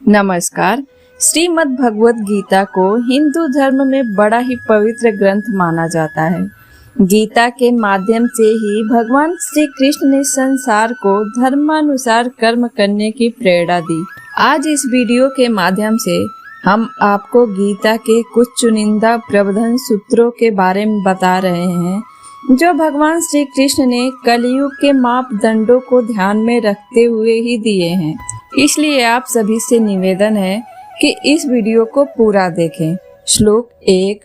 नमस्कार। श्रीमद् भगवत गीता को हिंदू धर्म में बड़ा ही पवित्र ग्रंथ माना जाता है। गीता के माध्यम से ही भगवान श्री कृष्ण ने संसार को धर्मानुसार कर्म करने की प्रेरणा दी। आज इस वीडियो के माध्यम से हम आपको गीता के कुछ चुनिंदा प्रबोधन सूत्रों के बारे में बता रहे हैं, जो भगवान श्री कृष्ण ने कलयुग के मापदंडों को ध्यान में रखते हुए ही दिए हैं। इसलिए आप सभी से निवेदन है कि इस वीडियो को पूरा देखें। श्लोक 1।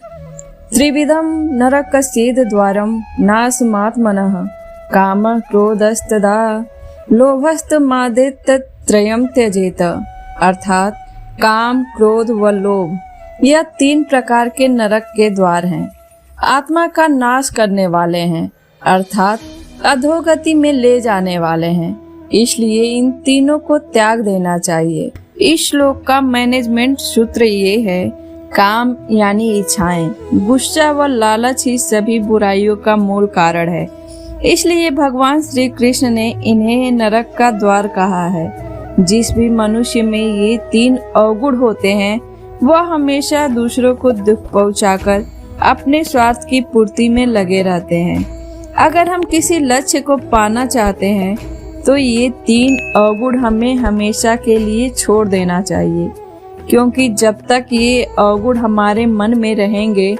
त्रिविधम नरकस्येद द्वारम नाशमात्मनः काम क्रोधस्तदा लोभस्तमादेतत्रयम् त्यजेत। अर्थात काम, क्रोध व लोभ यह 3 प्रकार के नरक के द्वार हैं। आत्मा का नाश करने वाले हैं, अर्थात अधोगति में ले जाने वाले हैं। इसलिए इन तीनों को त्याग देना चाहिए। इस श्लोक का मैनेजमेंट सूत्र ये है, काम यानी इच्छाएं, गुस्सा व लालच ही सभी बुराइयों का मूल कारण है। इसलिए भगवान श्री कृष्ण ने इन्हें नरक का द्वार कहा है। जिस भी मनुष्य में ये 3 अवगुण होते हैं, वह हमेशा दूसरों को दुख पहुंचाकर अपने स्वार्थ की पूर्ति में लगे रहते हैं। अगर हम किसी लक्ष्य को पाना चाहते हैं तो ये 3 अवगुण हमें हमेशा के लिए छोड़ देना चाहिए, क्योंकि जब तक ये अवगुण हमारे मन में रहेंगे,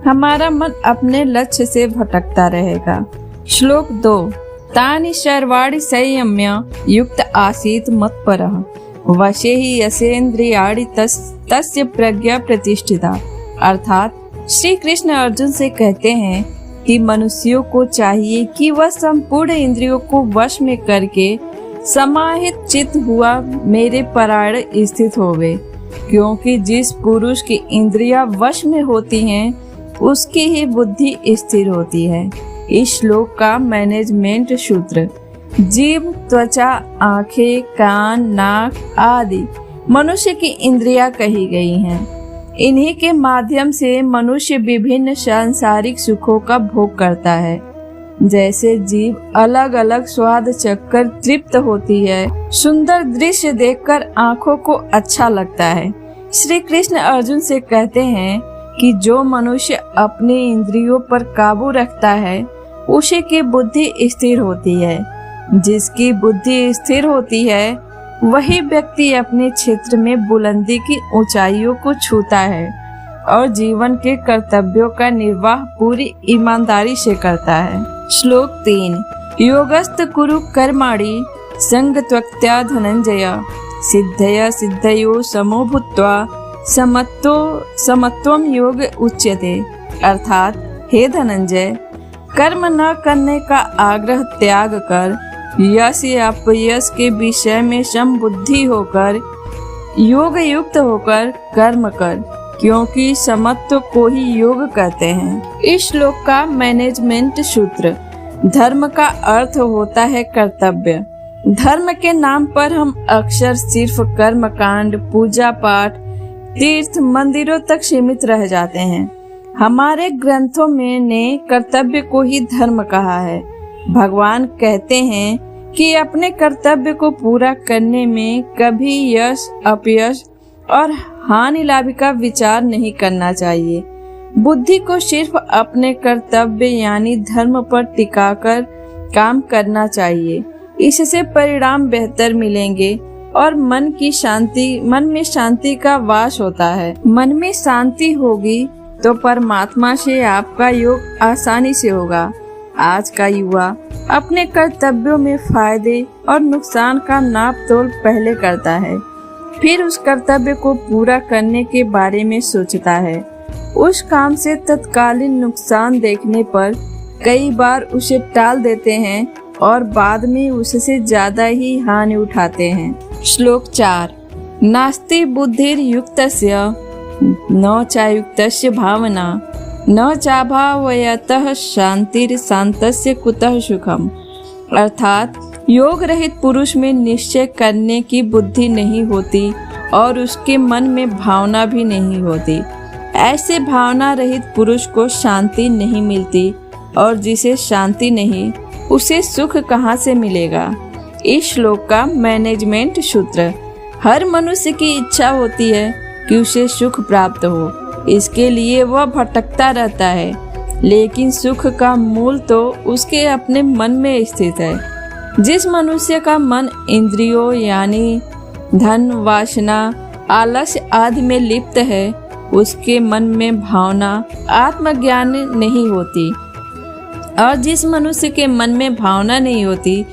हमारा मन अपने लक्ष्य से भटकता रहेगा। श्लोक 2। तानि सर्वाणि संयम्य युक्त आसीत मत्परः वशे हि यसेन्द्रियाणि तस्य प्रज्ञा प्रतिष्ठिता। अर्थात श्री कृष्ण अर्जुन से कहते हैं कि मनुष्यों को चाहिए कि वह संपूर्ण इंद्रियों को वश में करके समाहित चित्त हुआ मेरे परायण स्थित होवे, क्योंकि जिस पुरुष की इंद्रियां वश में होती हैं, उसकी ही बुद्धि स्थिर होती है। इस श्लोक का मैनेजमेंट सूत्र: जीभ, त्वचा, आंखें, कान, नाक आदि मनुष्य की इंद्रियां कही गई हैं। इन्हीं के माध्यम से मनुष्य विभिन्न सांसारिक सुखों का भोग करता है। जैसे जीभ अलग अलग स्वाद चखकर तृप्त होती है, सुंदर दृश्य देखकर आंखों को अच्छा लगता है। श्री कृष्ण अर्जुन से कहते हैं कि जो मनुष्य अपने इंद्रियों पर काबू रखता है, उसी की बुद्धि स्थिर होती है। जिसकी बुद्धि स्थिर होती है, वही व्यक्ति अपने क्षेत्र में बुलंदी की ऊंचाइयों को छूता है और जीवन के कर्तव्यों का निर्वाह पूरी ईमानदारी से करता है। श्लोक 3। योगस्त कुरु कर्माणि संगत्वक्त्या धनंजय सिद्धया सिद्धयो समो भूत्वा समत्वम योग उच्यते। अर्थात हे धनंजय, कर्म न करने का आग्रह त्याग कर यश या अपयश के विषय में समबुद्धि होकर योग युक्त होकर कर्म कर, क्योंकि समत्व को ही योग कहते हैं। इस श्लोक का मैनेजमेंट सूत्र: धर्म का अर्थ होता है कर्तव्य। धर्म के नाम पर हम अक्सर सिर्फ कर्म कांड, पूजा पाठ, तीर्थ, मंदिरों तक सीमित रह जाते हैं। हमारे ग्रंथों में ने कर्तव्य को ही धर्म कहा है। भगवान कहते हैं कि अपने कर्तव्य को पूरा करने में कभी यश, अपयश और हानि लाभ का विचार नहीं करना चाहिए। बुद्धि को सिर्फ अपने कर्तव्य यानी धर्म पर टिकाकर काम करना चाहिए। इससे परिणाम बेहतर मिलेंगे और मन में शांति का वास होता है। मन में शांति होगी तो परमात्मा से आपका योग आसानी से होगा। आज का युवा अपने कर्तव्यों में फायदे और नुकसान का नाप तोल पहले करता है, फिर उस कर्तव्य को पूरा करने के बारे में सोचता है। उस काम से तत्कालीन नुकसान देखने पर कई बार उसे टाल देते हैं और बाद में उससे ज्यादा ही हानि उठाते हैं। श्लोक 4। नास्ति बुद्धिर्युक्तस्य न चायुक्तस्य भावना न चाभावयतः शांतिर्शान्तस्य कुतः सुखम। अर्थात योग रहित पुरुष में निश्चय करने की बुद्धि नहीं होती और उसके मन में भावना भी नहीं होती। ऐसे भावना रहित पुरुष को शांति नहीं मिलती और जिसे शांति नहीं, उसे सुख कहाँ से मिलेगा। इस श्लोक का मैनेजमेंट सूत्र: हर मनुष्य की इच्छा होती है कि उसे सुख प्राप्त हो, इसके लिए वह भटकता रहता है, लेकिन सुख का मूल तो उसके अपने मन में स्थित है। जिस मनुष्य का मन इंद्रियों यानी धन, वासना, आलस्य आदि में लिप्त है, उसके मन में भावना, आत्मज्ञान नहीं होती। और जिस मनुष्य के मन में भावना नहीं होती,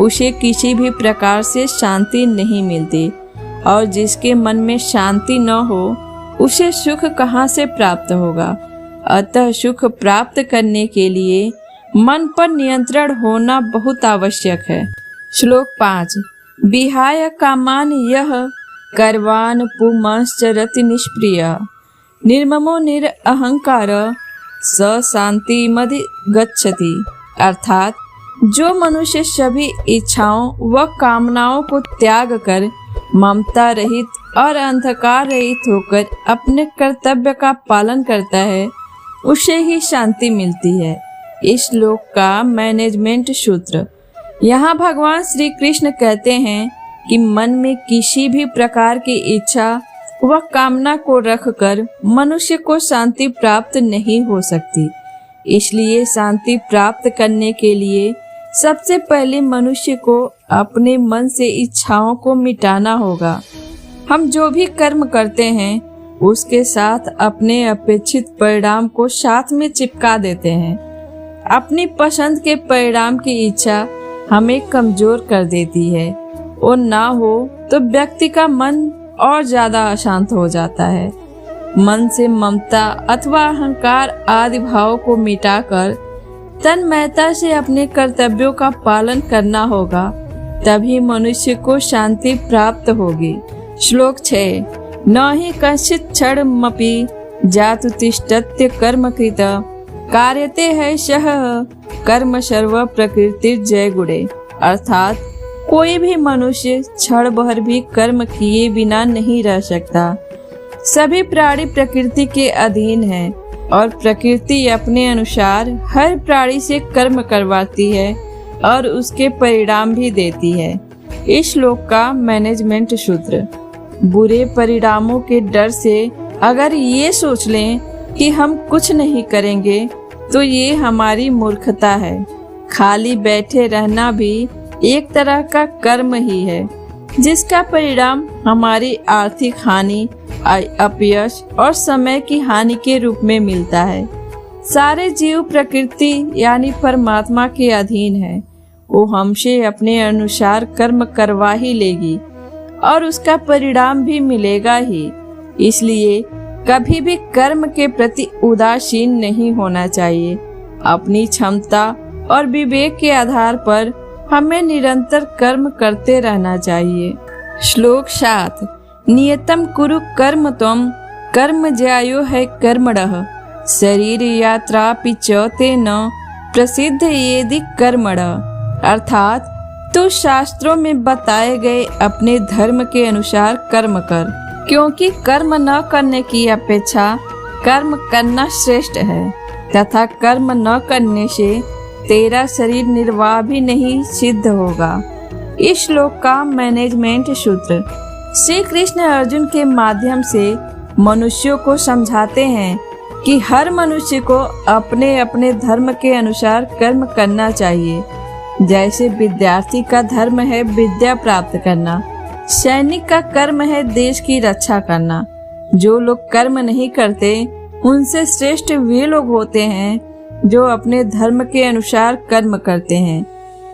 उसे किसी भी प्रकार से शांति नहीं मिलती। और जिसके मन में शांति न हो, उसे सुख कहाँ से प्राप्त होगा। अतः सुख प्राप्त करने के लिए मन पर नियंत्रण होना बहुत आवश्यक है। श्लोक 5। विहाय कामान यह कर्वान पुंश्चरति निष्प्रिय निर्ममो निरअहंकार स शांति मधि गच्छति। अर्थात जो मनुष्य सभी इच्छाओं व कामनाओं को त्याग कर ममता रहित और अंधकार रहित होकर अपने कर्तव्य का पालन करता है, उसे ही शांति मिलती है। इस श्लोक का मैनेजमेंट सूत्र। यहाँ भगवान श्री कृष्ण कहते हैं कि मन में किसी भी प्रकार की इच्छा व कामना को रखकर मनुष्य को शांति प्राप्त नहीं हो सकती। इसलिए शांति प्राप्त करने के लिए सबसे पहले मनुष्य को अपने मन से इच्छाओं को मिटाना होगा। हम जो भी कर्म करते हैं उसके साथ अपने अपेक्षित परिणाम को साथ में चिपका देते हैं। अपनी पसंद के परिणाम की इच्छा हमें कमजोर कर देती है और ना हो तो व्यक्ति का मन और ज्यादा अशांत हो जाता है। मन से ममता अथवा अहंकार आदि भावों को मिटाकर तन्मयता से अपने कर्तव्यों का पालन करना होगा, तभी मनुष्य को शांति प्राप्त होगी। श्लोक 6। न ही कश्चित् क्षणमपि जातु तिष्ठत्य कर्मकृत कार्यते है सह कर्म सर्व प्रकृति जय गुणे। अर्थात कोई भी मनुष्य क्षण भर भी कर्म किए बिना नहीं रह सकता। सभी प्राणी प्रकृति के अधीन हैं और प्रकृति अपने अनुसार हर प्राणी से कर्म करवाती है और उसके परिणाम भी देती है। इस श्लोक का मैनेजमेंट सूत्र। बुरे परिणामों के डर से अगर ये सोच लें कि हम कुछ नहीं करेंगे तो ये हमारी मूर्खता है। खाली बैठे रहना भी एक तरह का कर्म ही है, जिसका परिणाम हमारी आर्थिक हानि, अपयश और समय की हानि के रूप में मिलता है। सारे जीव प्रकृति यानी परमात्मा के अधीन है। वो हमसे अपने अनुसार कर्म करवा ही लेगी और उसका परिणाम भी मिलेगा ही। इसलिए कभी भी कर्म के प्रति उदासीन नहीं होना चाहिए। अपनी क्षमता और विवेक के आधार पर हमें निरंतर कर्म करते रहना चाहिए। श्लोक 7। नियतम कुरु कर्म त्वं कर्म ज्यायो है कर्मणः शरीर यात्रा च तेन प्रसिद्ध येदि कर्मणः। अर्थात तू शास्त्रों में बताए गए अपने धर्म के अनुसार कर्म कर, क्योंकि कर्म न करने की अपेक्षा कर्म करना श्रेष्ठ है तथा कर्म न करने से तेरा शरीर निर्वाह भी नहीं सिद्ध होगा। इस श्लोक का मैनेजमेंट सूत्र। श्री कृष्ण अर्जुन के माध्यम से मनुष्यों को समझाते हैं कि हर मनुष्य को अपने अपने धर्म के अनुसार कर्म करना चाहिए। जैसे विद्यार्थी का धर्म है विद्या प्राप्त करना, सैनिक का कर्म है देश की रक्षा करना। जो लोग कर्म नहीं करते उनसे श्रेष्ठ वे लोग होते हैं जो अपने धर्म के अनुसार कर्म करते हैं,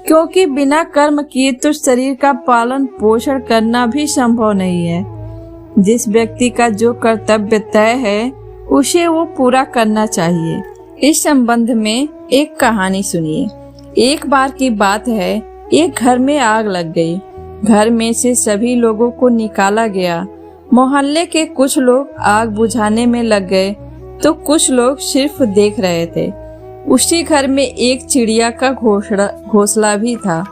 क्योंकि बिना कर्म किए तो शरीर का पालन पोषण करना भी संभव नहीं है। जिस व्यक्ति का जो कर्तव्य तय है उसे वो पूरा करना चाहिए। इस संबंध में एक कहानी सुनिए। एक बार की बात है, एक घर में आग लग गई। घर में से सभी लोगों को निकाला गया। मोहल्ले के कुछ लोग आग बुझाने में लग गए तो कुछ लोग सिर्फ देख रहे थे। उसी घर में एक चिड़िया का घोंसला भी था।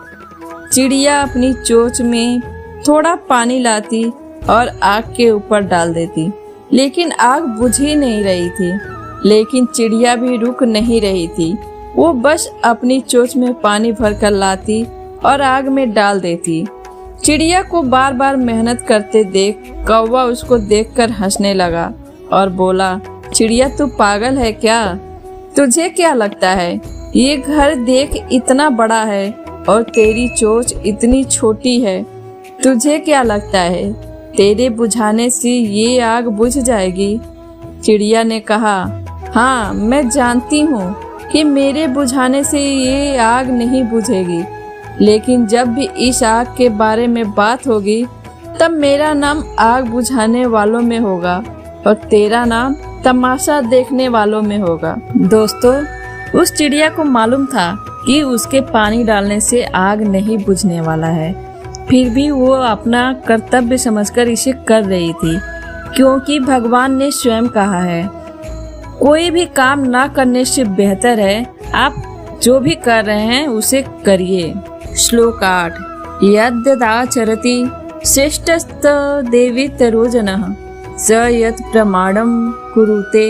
चिड़िया अपनी चोंच में थोड़ा पानी लाती और आग के ऊपर डाल देती, लेकिन आग बुझ ही नहीं रही थी। लेकिन चिड़िया भी रुक नहीं रही थी। वो बस अपनी चोंच में पानी भरकर लाती और आग में डाल देती। चिड़िया को बार बार मेहनत करते देख कौवा उसको देखकर हंसने लगा और बोला, चिड़िया तू पागल है क्या? तुझे क्या लगता है ये घर देख इतना बड़ा है और तेरी चोंच इतनी छोटी है। तुझे क्या लगता है तेरे बुझाने से ये आग बुझ जाएगी? चिड़िया ने कहा, हाँ मैं जानती हूँ कि मेरे बुझाने से ये आग नहीं बुझेगी, लेकिन जब भी इस आग के बारे में बात होगी तब मेरा नाम आग बुझाने वालों में होगा और तेरा नाम तमाशा देखने वालों में होगा। दोस्तों, उस चिड़िया को मालूम था कि उसके पानी डालने से आग नहीं बुझने वाला है, फिर भी वो अपना कर्तव्य समझकर इसे कर रही थी, क्योंकि भगवान ने स्वयं कहा है, कोई भी काम ना करने से बेहतर है आप जो भी कर रहे हैं उसे करिए। श्लोक 8। यद्यदाचरति श्रेष्ठस्त देवी तरोजनः स यत् प्रमाणम कुरुते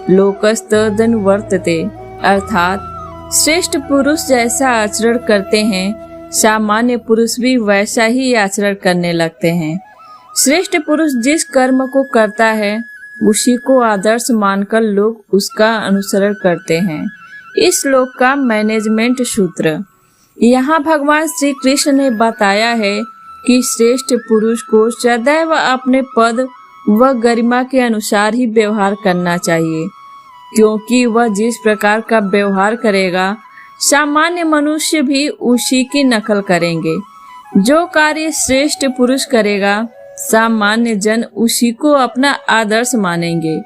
लोकस्तदनुवर्तते। अर्थात श्रेष्ठ पुरुष जैसा आचरण करते हैं सामान्य पुरुष भी वैसा ही आचरण करने लगते हैं। श्रेष्ठ पुरुष जिस कर्म को करता है उसी को आदर्श मानकर लोग उसका अनुसरण करते हैं। इस श्लोक का मैनेजमेंट सूत्र। यहाँ भगवान श्री कृष्ण ने बताया है कि श्रेष्ठ पुरुष को सदैव अपने पद व गरिमा के अनुसार ही व्यवहार करना चाहिए, क्योंकि वह जिस प्रकार का व्यवहार करेगा सामान्य मनुष्य भी उसी की नकल करेंगे। जो कार्य श्रेष्ठ पुरुष करेगा सामान्य जन उसी को अपना आदर्श मानेंगे।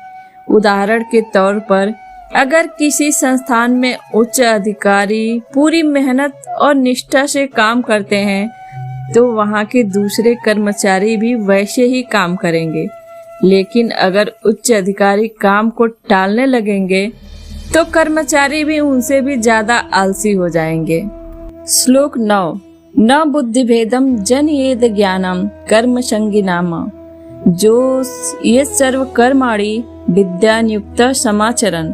उदाहरण के तौर पर अगर किसी संस्थान में उच्च अधिकारी पूरी मेहनत और निष्ठा से काम करते हैं तो वहाँ के दूसरे कर्मचारी भी वैसे ही काम करेंगे, लेकिन अगर उच्च अधिकारी काम को टालने लगेंगे तो कर्मचारी भी उनसे भी ज्यादा आलसी हो जाएंगे। श्लोक 9। न बुद्धि भेदम जनयेद ज्ञानम कर्म संगिनाम जो ये सर्व कर्माणि विद्यानियुक्त समाचरण।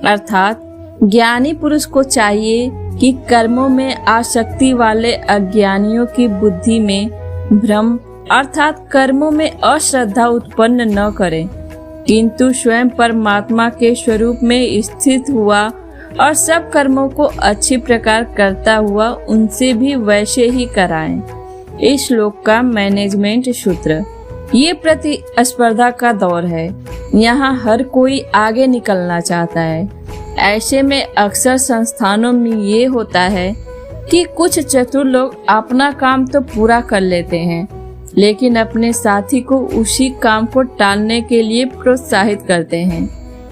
अर्थात ज्ञानी पुरुष को चाहिए कि कर्मों में आसक्ति वाले अज्ञानियों की बुद्धि में भ्रम अर्थात कर्मों में अश्रद्धा उत्पन्न न करे, किंतु स्वयं परमात्मा के स्वरूप में स्थित हुआ और सब कर्मों को अच्छी प्रकार करता हुआ उनसे भी वैसे ही कराएं। इस श्लोक का मैनेजमेंट सूत्र। ये प्रतिस्पर्धा का दौर है, यहाँ हर कोई आगे निकलना चाहता है। ऐसे में अक्सर संस्थानों में ये होता है कि कुछ चतुर लोग अपना काम तो पूरा कर लेते हैं, लेकिन अपने साथी को उसी काम को टालने के लिए प्रोत्साहित करते हैं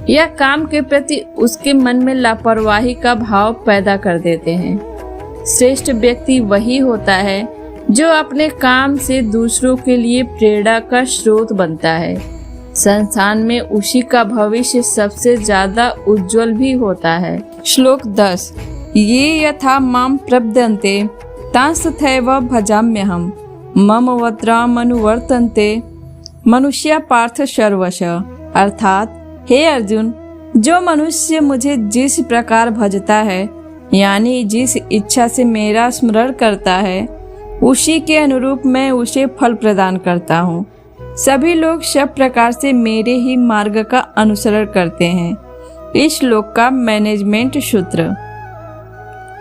या काम के प्रति उसके मन में लापरवाही का भाव पैदा कर देते हैं। श्रेष्ठ व्यक्ति वही होता है जो अपने काम से दूसरों के लिए प्रेरणा का स्रोत बनता है। संस्थान में उसी का भविष्य सबसे ज्यादा उज्जवल भी होता है। श्लोक 10। ये यथा माम प्रपद्यन्ते तांस्तथैव भजाम्यहम् मम वज्रामनुवर्तन्ते मनुष्य पार्थ सर्वश। अर्थात हे अर्जुन, जो मनुष्य मुझे जिस प्रकार भजता है यानी जिस इच्छा से मेरा स्मरण करता है उसी के अनुरूप मैं उसे फल प्रदान करता हूँ। सभी लोग सब प्रकार से मेरे ही मार्ग का अनुसरण करते हैं। इस श्लोक का मैनेजमेंट सूत्र।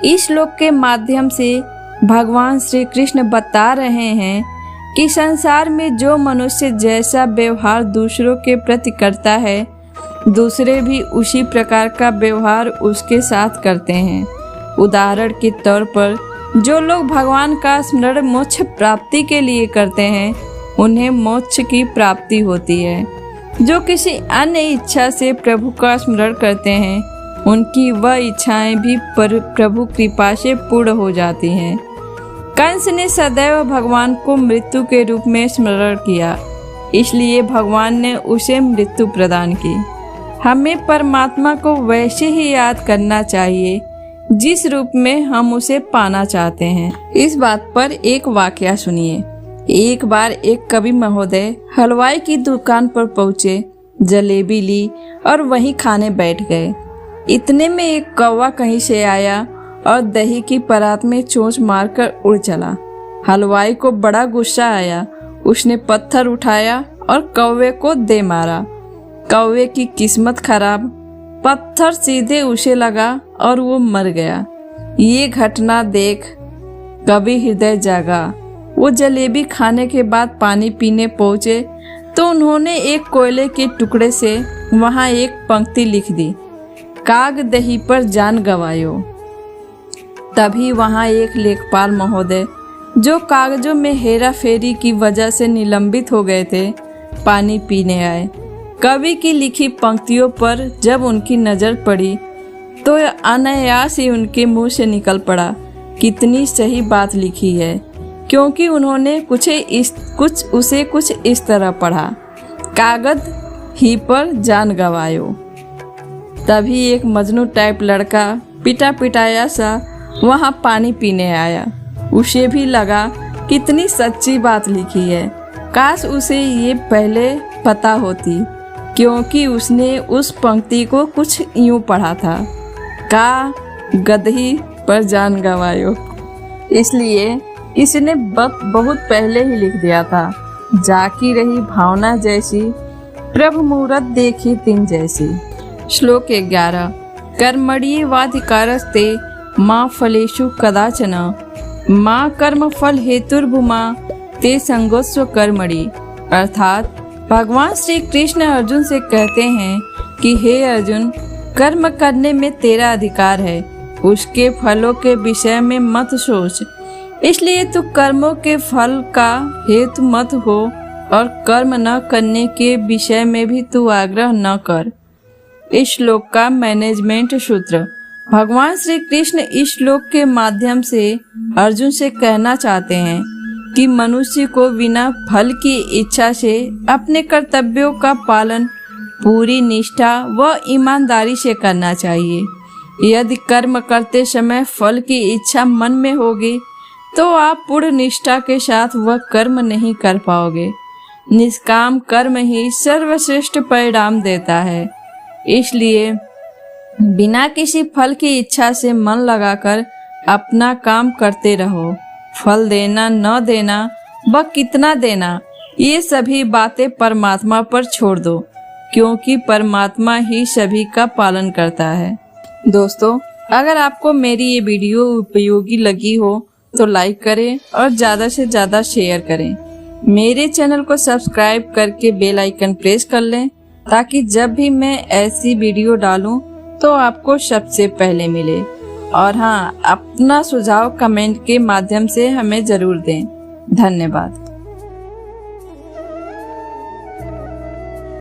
इस श्लोक के माध्यम से भगवान श्री कृष्ण बता रहे हैं कि संसार में जो मनुष्य जैसा व्यवहार दूसरों के प्रति करता है दूसरे भी उसी प्रकार का व्यवहार उसके साथ करते हैं। उदाहरण के तौर पर जो लोग भगवान का स्मरण मोक्ष प्राप्ति के लिए करते हैं उन्हें मोक्ष की प्राप्ति होती है। जो किसी अन्य इच्छा से प्रभु का स्मरण करते हैं उनकी वह इच्छाएं भी प्रभु कृपा से पूर्ण हो जाती हैं। कंस ने सदैव भगवान को मृत्यु के रूप में स्मरण किया, इसलिए भगवान ने उसे मृत्यु प्रदान की। हमें परमात्मा को वैसे ही याद करना चाहिए जिस रूप में हम उसे पाना चाहते हैं। इस बात पर एक वाकया सुनिए। एक बार एक कवि महोदय हलवाई की दुकान पर पहुँचे, जलेबी ली और वहीं खाने बैठ गए। इतने में एक कौवा कहीं से आया और दही की परात में चोंच मारकर उड़ चला। हलवाई को बड़ा गुस्सा आया। उसने पत्थर उठाया और कौवे को दे मारा। कौवे की किस्मत खराब, पत्थर सीधे उसे लगा और वो मर गया। ये घटना देख कवि हृदय जागा। वो जलेबी खाने के बाद पानी पीने पहुंचे तो उन्होंने एक कोयले के टुकड़े से वहां एक पंक्ति लिख दी, काग दही पर जान गवायो। तभी वहां एक लेखपाल महोदय, जो कागजों में हेरा फेरी की वजह से निलंबित हो गए थे, पानी पीने आए। कवि की लिखी पंक्तियों पर जब उनकी नजर पड़ी तो अनायास ही उनके मुंह से निकल पड़ा, कितनी सही बात लिखी है। क्योंकि उन्होंने कुछ इस तरह पढ़ा, कागज ही पर जान गवायो। तभी एक मजनू टाइप लड़का पिटा पिटाया सा वहां पानी पीने आया। उसे भी लगा कितनी सच्ची बात लिखी है, काश उसे ये पहले पता होती, क्योंकि उसने उस पंक्ति को कुछ यूं पढ़ा था, का गदही पर जान गवायो। इसलिए इसने बहुत पहले ही लिख दिया था, जाकी रही भावना जैसी, प्रभु मूरत देखी तिन जैसी। श्लोक 11। कर्मण्येवाधिकारस्ते माँ फलेषु कदाचन, माँ कर्म फल हेतुर्भुमा ते संगोस्व कर्मणि। अर्थात भगवान श्री कृष्ण अर्जुन से कहते हैं कि हे अर्जुन, कर्म करने में तेरा अधिकार है, उसके फलों के विषय में मत सोच। इसलिए तू कर्मों के फल का हेतु मत हो और कर्म न करने के विषय में भी तू आग्रह न कर। इस श्लोक का मैनेजमेंट सूत्र। भगवान श्री कृष्ण इस श्लोक के माध्यम से अर्जुन से कहना चाहते हैं कि मनुष्य को बिना फल की इच्छा से अपने कर्तव्यों का पालन पूरी निष्ठा व ईमानदारी से करना चाहिए। यदि कर्म करते समय फल की इच्छा मन में होगी तो आप पूर्ण निष्ठा के साथ वह कर्म नहीं कर पाओगे। निष्काम कर्म ही सर्वश्रेष्ठ परिणाम देता है। इसलिए बिना किसी फल की इच्छा से मन लगाकर अपना काम करते रहो। फल देना न देना व कितना देना, ये सभी बातें परमात्मा पर छोड़ दो, क्योंकि परमात्मा ही सभी का पालन करता है। दोस्तों, अगर आपको मेरी ये वीडियो उपयोगी लगी हो तो लाइक करें और ज़्यादा से ज़्यादा शेयर करें। मेरे चैनल को सब्सक्राइब करके बेल आइकन प्रेस कर लें, ताकि जब भी मैं ऐसी वीडियो डालूं तो आपको सबसे पहले मिले। और हाँ, अपना सुझाव कमेंट के माध्यम से हमें ज़रूर दें। धन्यवाद।